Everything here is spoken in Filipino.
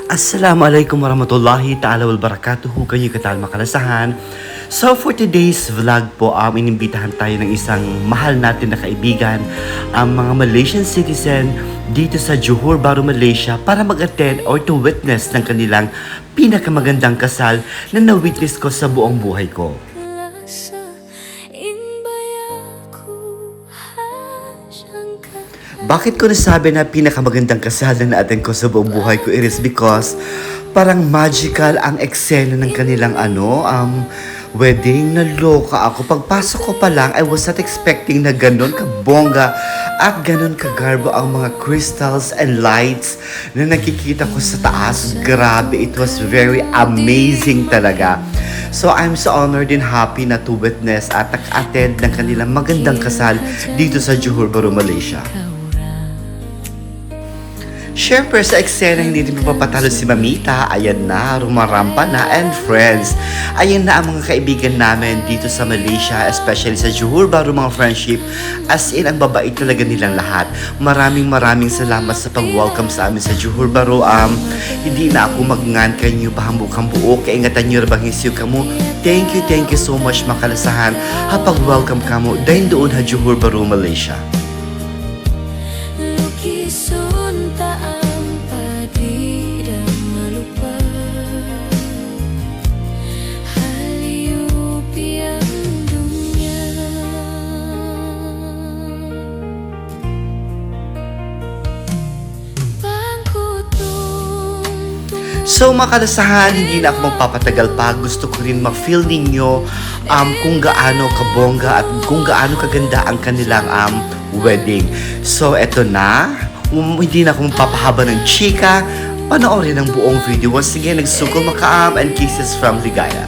Assalamualaikum warahmatullahi ta'ala wal barakatuhu. Kayo katal makalasahan. So for today's vlog po, inimbitahan tayo ng isang mahal natin na kaibigan, ang mga Malaysian citizen dito sa Johor Bahru, Malaysia, para mag-attend or to witness ng kanilang pinakamagandang kasal na na-witness ko sa buong buhay ko. Bakit ko nasabi na pinakamagandang kasal na na-attend ko sa buong buhay ko? It is because parang magical ang eksena ng kanilang wedding. Naloka ako. Pagpasok ko pa lang, I was not expecting na ganun kabongga at ganun kagarbo ang mga crystals and lights na nakikita ko sa taas. Grabe, it was very amazing talaga. So I'm so honored and happy na to witness at attend ng kanilang magandang kasal dito sa Johor Bahru, Malaysia. Siyempre sa eksena hindi din mapapatalo si Mamita. Ayan na, rumarampa na, and friends. Ayan na ang mga kaibigan namin dito sa Malaysia, especially sa Johor Bahru, mga friendship. As in, ang babait talaga nilang lahat. Maraming salamat sa pag-welcome sa amin sa Johor Bahru. Hindi na ako magngan kanyo pahambukang buo. Kaingatan nyo rabang hisyo kamo. Thank you so much makalasahan. Hapag-welcome kamo dahil doon ha Johor Bahru, Malaysia. So makalasahan, hindi na ako magpapatagal pa. Gusto ko rin ma-feel ninyo kung gaano kabongga at kung gaano kaganda ang kanilang wedding. So eto na, hindi na ako magpapahaba ng chika. Panoorin ang buong video. Once again, nagsugol makaam and kisses from Ligaya.